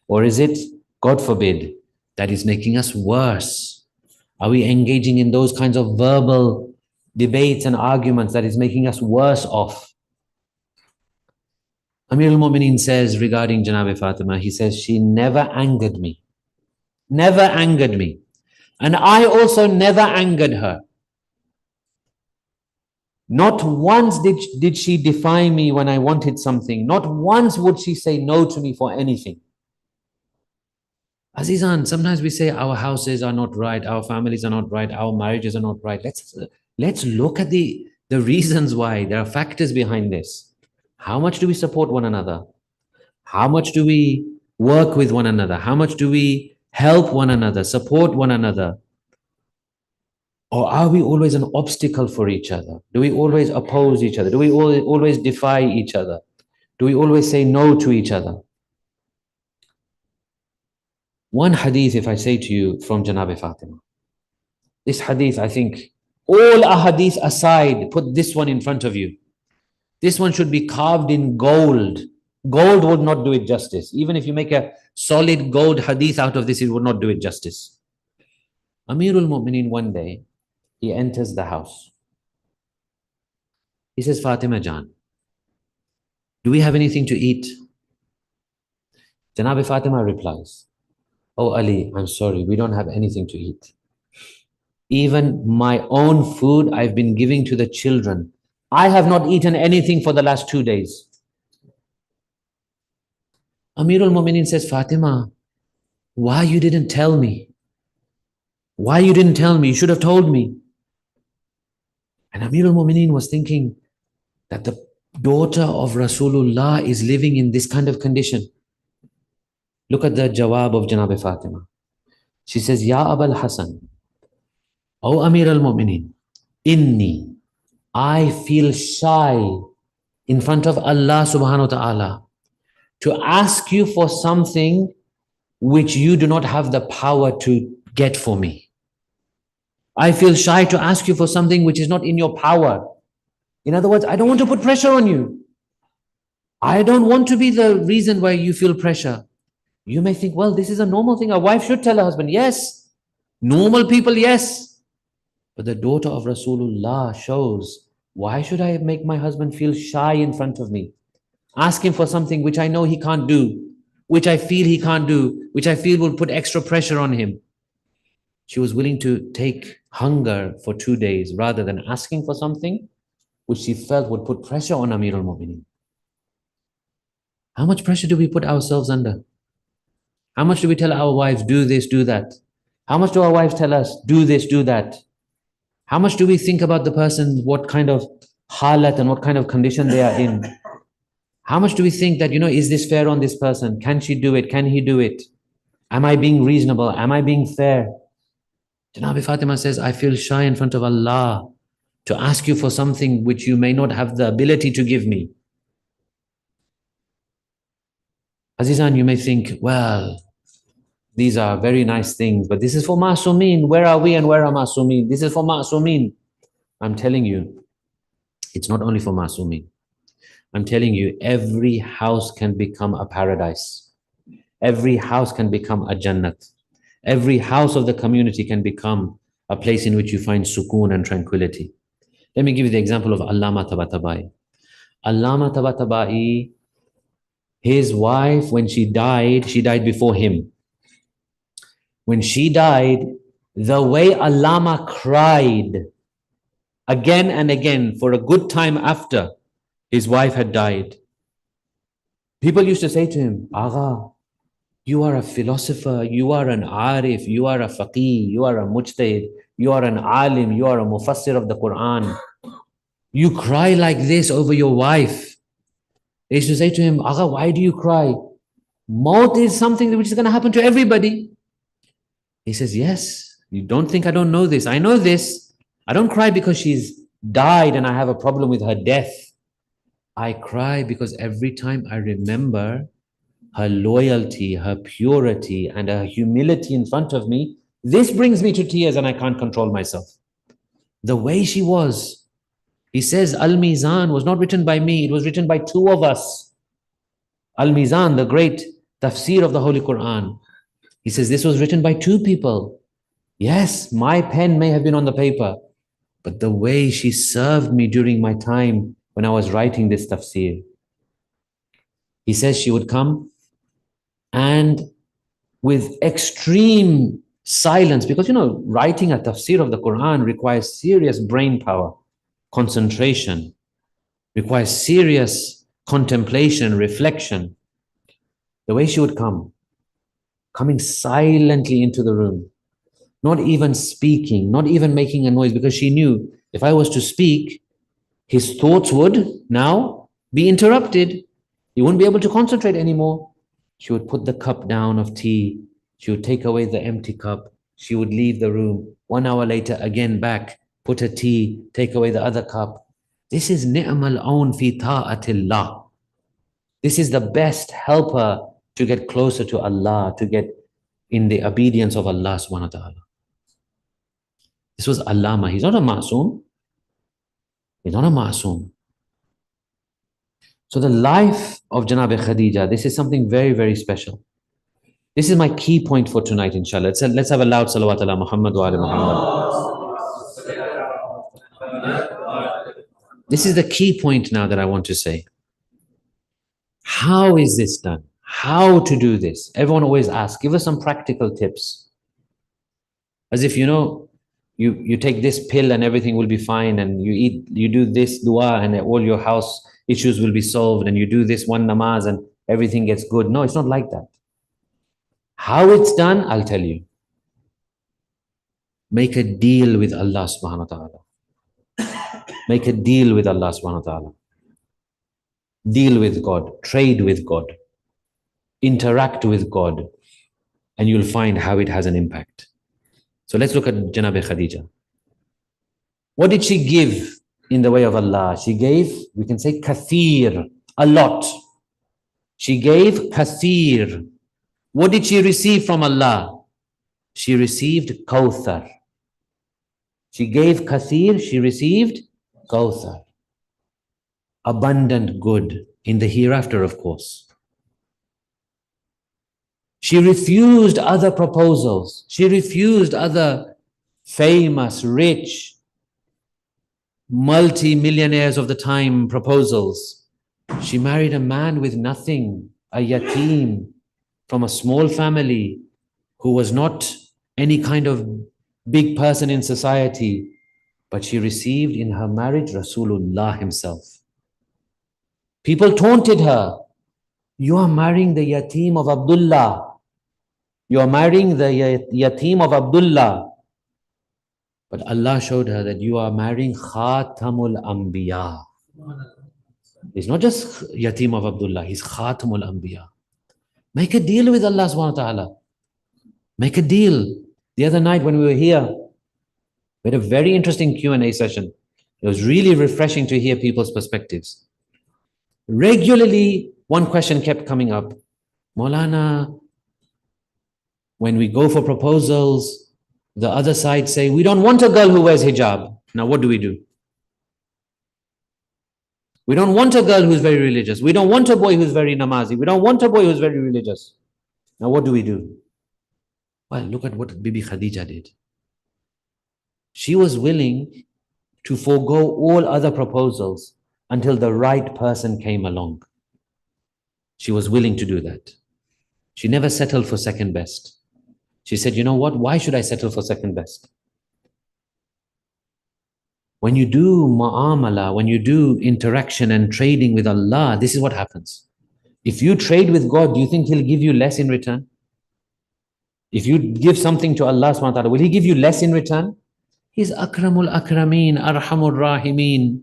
Or is it, God forbid, that is making us worse? Are we engaging in those kinds of verbal debates and arguments that is making us worse off? Amir al-Mu'mineen says regarding Janab Fatima, he says, "She never angered me. Never angered me. And I also never angered her. Not once did she defy me when I wanted something. Not once would she say no to me for anything." Azizan, sometimes we say our houses are not right, our families are not right, our marriages are not right. Let's look at the reasons why. There are factors behind this. How much do we support one another? How much do we work with one another? How much do we help one another, support one another? Or are we always an obstacle for each other? Do we always oppose each other? Do we always defy each other? Do we always say no to each other? One hadith, if I say to you, from Janab Fatima. This hadith, I think, all ahadith aside, put this one in front of you. This one should be carved in gold Gold would not do it justice. Even if you make a solid gold hadith out of this, it would not do it justice. Amirul Mu'mineen, one day, he enters the house. He says, Fatima Jan, do we have anything to eat? Janab Fatima replies, Oh Ali, I'm sorry, we don't have anything to eat. Even my own food I've been giving to the children. I have not eaten anything for the last 2 days. Amirul Mu'mineen says, Fatima, why you didn't tell me? Why you didn't tell me? You should have told me. And Amirul Mu'mineen was thinking that the daughter of Rasulullah is living in this kind of condition. Look at the jawab of Janab Fatima. She says, Ya Abul Hasan, O Amir al-Mu'mineen, inni, I feel shy in front of Allah subhanahu wa ta'ala to ask you for something which you do not have the power to get for me. I feel shy to ask you for something which is not in your power. In other words, I don't want to put pressure on you. I don't want to be the reason why you feel pressure. You may think, well, this is a normal thing. A wife should tell her husband, yes. Normal people, yes. But the daughter of Rasulullah shows, why should I make my husband feel shy in front of me? Ask him for something which I know he can't do, which I feel he can't do, which I feel will put extra pressure on him. She was willing to take hunger for 2 days rather than asking for something which she felt would put pressure on Amir al-Mu'mineen. How much pressure do we put ourselves under? How much do we tell our wives, do this, do that? How much do our wives tell us, do this, do that? How much do we think about the person, what kind of halat and what kind of condition they are in? How much do we think that, is this fair on this person? Can she do it? Can he do it? Am I being reasonable? Am I being fair? Janab Fatima says, I feel shy in front of Allah to ask you for something which you may not have the ability to give me. Azizan, you may think, well, these are very nice things, but this is for Ma'asumeen. Where are we and where are Ma'asumeen? This is for Ma'asumeen. I'm telling you, it's not only for Ma'asumeen. I'm telling you, every house can become a paradise. Every house can become a Jannat. Every house of the community can become a place in which you find sukoon and tranquility. Let me give you the example of Allama Tabatabai. Allama Tabatabai, his wife, when she died before him. When she died, the way Allama cried again and again for a good time after his wife had died. People used to say to him, Agha, you are a philosopher, you are an arif, you are a faqih, you are a mujtahid, you are an alim, you are a mufassir of the Quran. You cry like this over your wife. They used to say to him, Agha, why do you cry? Maut is something which is going to happen to everybody. He says, yes, you don't think I don't know this. I know this. I don't cry because she's died and I have a problem with her death. I cry because every time I remember her loyalty, her purity, and her humility in front of me, this brings me to tears and I can't control myself. The way she was. He says, Al-Mizan was not written by me, it was written by 2 of us. Al-Mizan, the great tafsir of the Holy Quran. He says, this was written by 2 people. Yes, my pen may have been on the paper, but the way she served me during my time when I was writing this tafsir. He says she would come and with extreme silence, because writing a tafsir of the Quran requires serious brain power, concentration, requires serious contemplation, reflection. The way she would come, coming silently into the room, not even speaking, not even making a noise, because she knew if I was to speak, his thoughts would now be interrupted. He wouldn't be able to concentrate anymore. She would put the cup down of tea. She would take away the empty cup. She would leave the room. 1 hour later, again back, put a tea, take away the other cup. This is ni'mal aun fi ta'atillah. This is the best helper to get closer to Allah, to get in the obedience of Allah subhanahu wa ta'ala. This was Allama. He's not a ma'soom. He's not a ma'soom. So the life of Janab Khadija, this is something very, very special. This is my key point for tonight, inshallah. Let's have a loud salawat ala Muhammad wa ala Muhammad. This is the key point now that I want to say. How is this done? How to do this? Everyone always asks, give us some practical tips. As if, you take this pill and everything will be fine, and you do this dua and all your house issues will be solved, and you do this one namaz and everything gets good. No, it's not like that. How it's done, I'll tell you. Make a deal with Allah subhanahu wa ta'ala. Make a deal with Allah subhanahu wa ta'ala. Deal with God, trade with God, interact with God, and you'll find how it has an impact. So let's look at Janab Khadija. What did she give in the way of Allah? She gave, we can say, kathir, a lot. She gave kathir. What did she receive from Allah? She received Kawthar. She gave kathir, she received Kawthar. Abundant good in the hereafter, of course. She refused other proposals. She refused other famous, rich, multi-millionaires of the time proposals. She married a man with nothing, a yatim, from a small family who was not any kind of big person in society, but she received in her marriage Rasulullah himself. People taunted her. You are marrying the yatim of Abdullah. You are marrying the yatim of Abdullah. But Allah showed her that you are marrying Khatamul Anbiya. It's not just yatim of Abdullah, he's Khatamul Anbiya. Make a deal with Allah subhanahu wa ta'ala. Make a deal. The other night when we were here, we had a very interesting Q&A session. It was really refreshing to hear people's perspectives. Regularly, one question kept coming up. Maulana, when we go for proposals, the other side say, we don't want a girl who wears hijab. Now what do? We don't want a girl who's very religious. We don't want a boy who's very namazi. We don't want a boy who's very religious. Now what do? Well, look at what Bibi Khadija did. She was willing to forego all other proposals until the right person came along. She was willing to do that. She never settled for second best. She said, you know what? Why should I settle for second best? When you do mu'amala, when you do interaction and trading with Allah, this is what happens. If you trade with God, do you think He'll give you less in return? If you give something to Allah subhanahu wa ta'ala, will He give you less in return? He's Akramul Akrameen, Arhamur Rahimeen.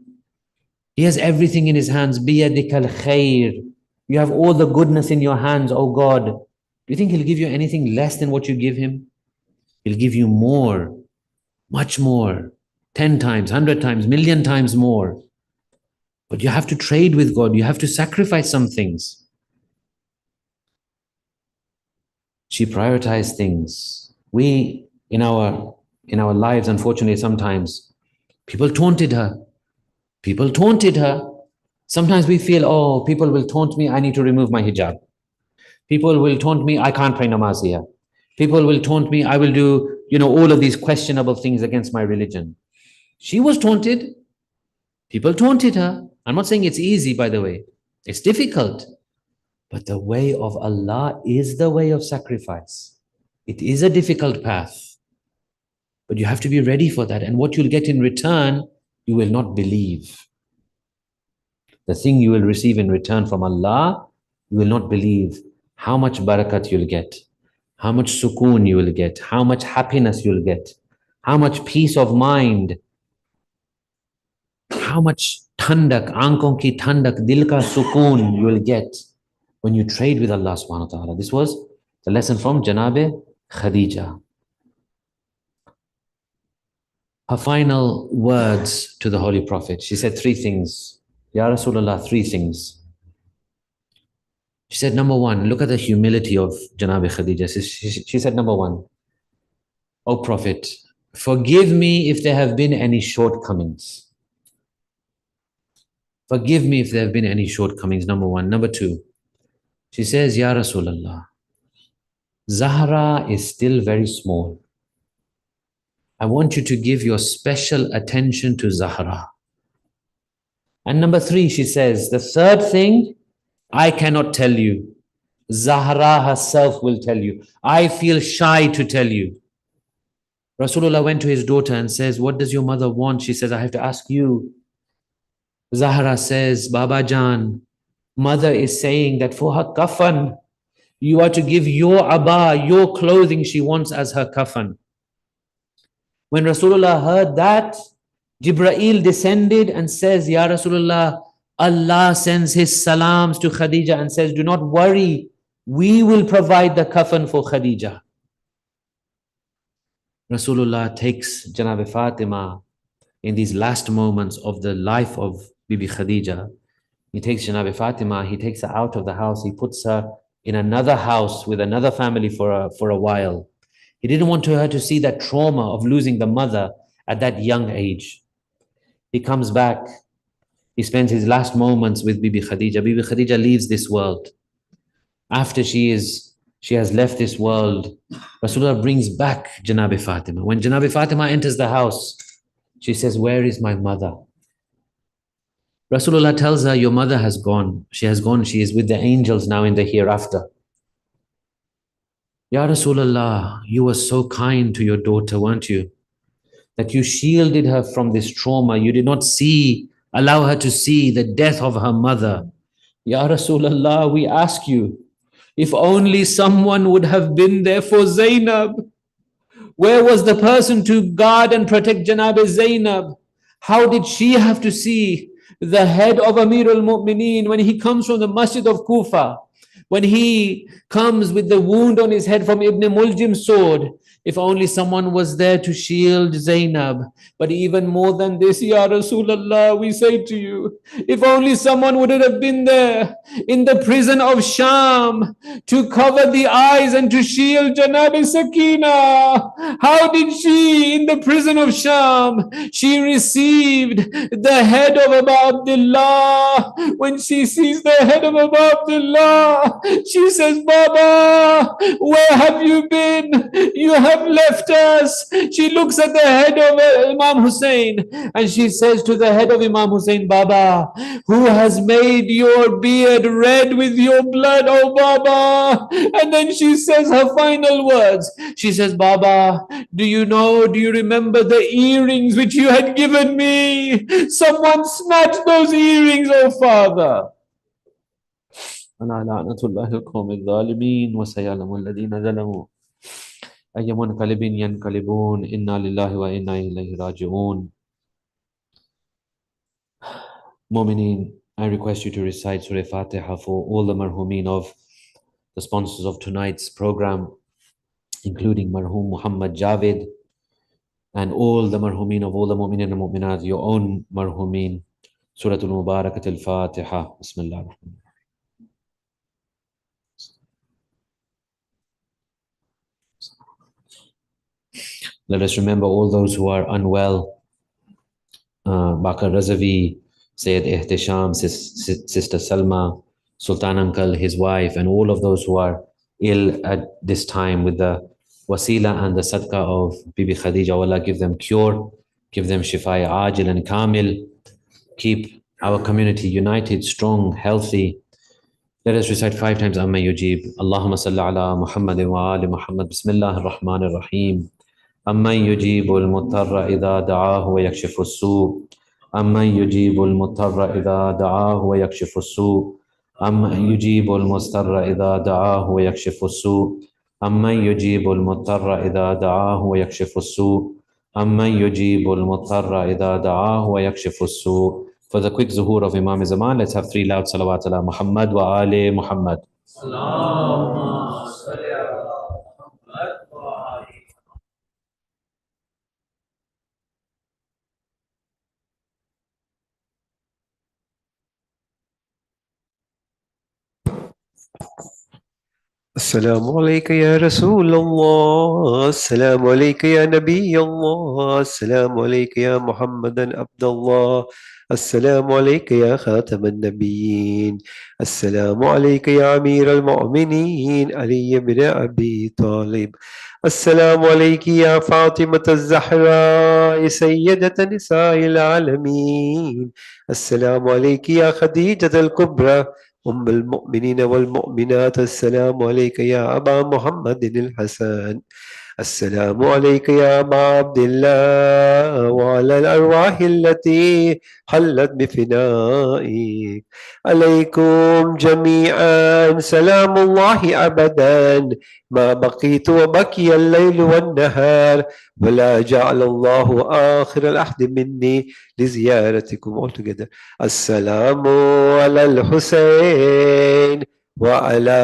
He has everything in His hands. Biyadikal khair. You have all the goodness in your hands, oh God. Do you think He'll give you anything less than what you give Him? He'll give you more, much more, 10 times, 100 times, million times more. But you have to trade with God. You have to sacrifice some things. She prioritized things. We, in our lives, unfortunately, sometimes, people taunted her. People taunted her. Sometimes we feel, oh, people will taunt me, I need to remove my hijab. People will taunt me, I can't pray namaz here. People will taunt me, I will do, all of these questionable things against my religion. She was taunted. People taunted her. I'm not saying it's easy, by the way. It's difficult. But the way of Allah is the way of sacrifice. It is a difficult path. But you have to be ready for that. And what you'll get in return, you will not believe. The thing you will receive in return from Allah, you will not believe how much barakat you'll get, how much sukoon you will get, how much happiness you'll get, how much peace of mind, how much thandak, aankhon ki thandak, dil ka sukoon you will get when you trade with Allah subhanahu wa ta'ala. This was the lesson from Janabe Khadija. Her final words to the Holy Prophet. She said 3 things. Ya Rasulullah, 3 things. She said, number 1, look at the humility of Janabe Khadija. She said, number 1, O Prophet, forgive me if there have been any shortcomings. Forgive me if there have been any shortcomings, number one. Number two, she says, Ya Rasulullah, Zahra is still very small. I want you to give your special attention to Zahra. And number three, she says, the third thing, I cannot tell you. Zahra herself will tell you. I feel shy to tell you. Rasulullah went to his daughter and says, what does your mother want? She says, I have to ask you. Zahra says, Baba Jan, mother is saying that for her kafan, you are to give your abba, your clothing she wants as her kafan. When Rasulullah heard that, Jibreel descended and says, Ya Rasulullah, Allah sends his salams to Khadija and says, do not worry, we will provide the kafan for Khadija. Rasulullah takes Janab Fatima in these last moments of the life of Bibi Khadija. He takes Janab Fatima, he takes her out of the house, he puts her in another house with another family for a while. He didn't want her to see that trauma of losing the mother at that young age. He comes back, he spends his last moments with Bibi Khadija. Bibi Khadija leaves this world. After she has left this world, Rasulullah brings back Janab Fatima. When Janab Fatima enters the house, she says, where is my mother? Rasulullah tells her, your mother has gone. She has gone. She is with the angels now in the hereafter. Ya Rasulullah, you were so kind to your daughter, weren't you? That you shielded her from this trauma. You did not allow her to see the death of her mother. Ya Rasulullah, we ask you, if only someone would have been there for Zainab. Where was the person to guard and protect Janab Zainab? How did she have to see the head of Amir al-Mu'mineen when he comes from the Masjid of Kufa? When he comes with the wound on his head from Ibn Muljim's sword? If only someone was there to shield Zainab. But even more than this, Ya Rasulullah, we say to you, if only someone would have been there in the prison of Sham to cover the eyes and to shield Janab Sakina. How did she, in the prison of Sham, she received the head of Abu Abdullah. When she sees the head of Abu Abdullah, she says, Baba, where have you been? You have left us. She looks at the head of Imam Hussein and she says to the head of Imam Hussein, Baba, who has made your beard red with your blood, oh Baba? And then she says her final words. She says, Baba, do you remember the earrings which you had given me? Someone snatched those earrings, oh Father. أنا لعنة الله القوم الظالمين وسيعلم الذين ظلموا أي منقلب ينقلبون إنا لله وإنا إليه راجعون. Mu'mineen, I request you to recite Surah Fatiha for all the marhumin of the sponsors of tonight's program, including Marhum Muhammad Javed and all the marhumin of all the mu'minin and mu'minat, your own marhumin. Surah Al-Mubarakat Al-Fatiha. Bismillah. Let us remember all those who are unwell. Bakar Razavi, Sayyid Ihtisham, Sister Salma, Sultan Uncle, his wife, and all of those who are ill at this time, with the wasila and the sadqa of Bibi Khadija. Allah give them cure, give them shifai ajil and kamil. Keep our community united, strong, healthy. Let us recite 5 times Amma Yujib. Allahumma salli ala Muhammad wa ali Muhammad. Bismillah ar-Rahman ar-Rahim. أمن يجيب المضطر إذا دعاه ويكشف السوء أمن يجيب المضطر إذا دعاه ويكشف السوء أمن يجيب المضطر إذا دعاه ويكشف السوء أمن يجيب المضطر إذا دعاه ويكشف السوء أمن يجيب المضطر إذا دعاه ويكشف السوء. For the quick zuhur of Imam Zaman, let's have 3 loud salawat ala Muhammad wa ali Muhammad. Allahumma salli ala Muhammad wa ali. السلام عليك يا رسول الله، السلام عليك يا نبي الله، السلام عليك يا محمدا عبد الله، السلام عليك يا خاتم النبيين، السلام عليك يا أمير المؤمنين علي بن أبي طالب، السلام عليك يا فاطمة الزهراء سيدة نساء العالمين، السلام عليك يا خديجة الكبرى أم المؤمنين والمؤمنات، السلام عليك يا أبا محمد الحسن، السلام عليك يا أبا عبد الله وعلى الأرواح التي حلت بفنائك، عليكم جميعا سلام الله أبدا ما بقيت وبقي الليل والنهار، ولا جعل الله آخر العهد مني لزيارتكم. All together. السلام على الحسين وعلى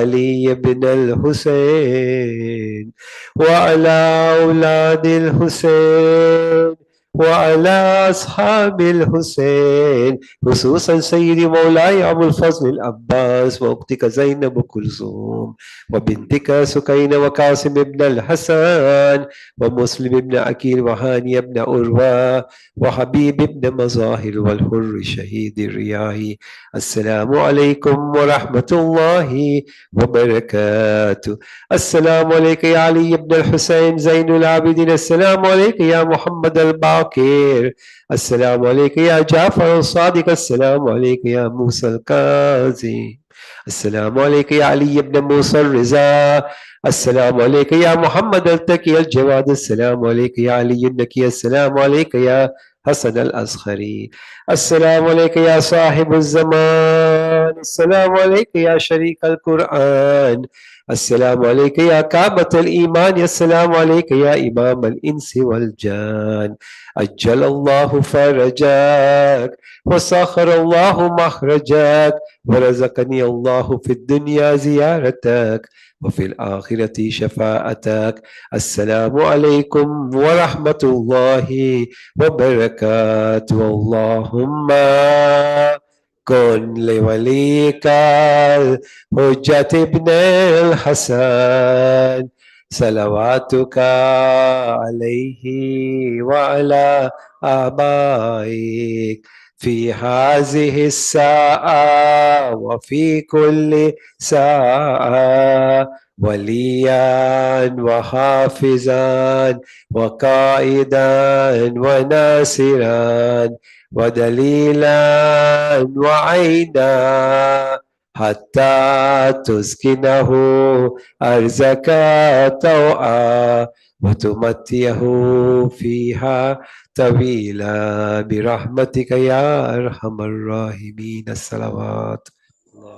علي بن الحسين وعلى أولاد الحسين وعلى أصحاب الحسين، خصوصا سيدي مولاي أبو الفضل العباس وأختك زينب كلثوم وبنتك سكينة وقاسم بن الحسن ومسلم بن عقيل وهاني بن أروى وحبيب بن مظاهر والحر شهيد الرياح. السلام عليكم ورحمة الله وبركاته. السلام عليك يا علي بن الحسين زين العابدين، السلام عليك يا محمد الباقر، السلام عليك يا جعفر الصادق، السلام عليك يا موسى الكاظم، السلام عليك يا علي بن موسى الرضا، السلام عليك يا محمد التقي الجواد، السلام عليك يا علي النكي، السلام عليك يا حسن الأصخري، السلام عليك يا صاحب الزمان، السلام عليك يا شريك القرآن، السلام عليك يا كعبة الإيمان، السلام عليك يا إمام الإنس والجان، أجل الله فرجك وسخر الله مخرجك ورزقني الله في الدنيا زيارتك وفي الآخرة شفاعتك. السلام عليكم ورحمة الله وبركاته. اللهم كن لوليك الحجة ابن الحسن صلواتك عليه وعلى آبائك في هذه الساعة وفي كل ساعة وليا وحافظا وقائدا وناصرا ودليلا وعينا حتى تسكنه أرزك طوعا وتمتيه فيها طويلا برحمتك يا أرحم الراحمين. الصلوات. الله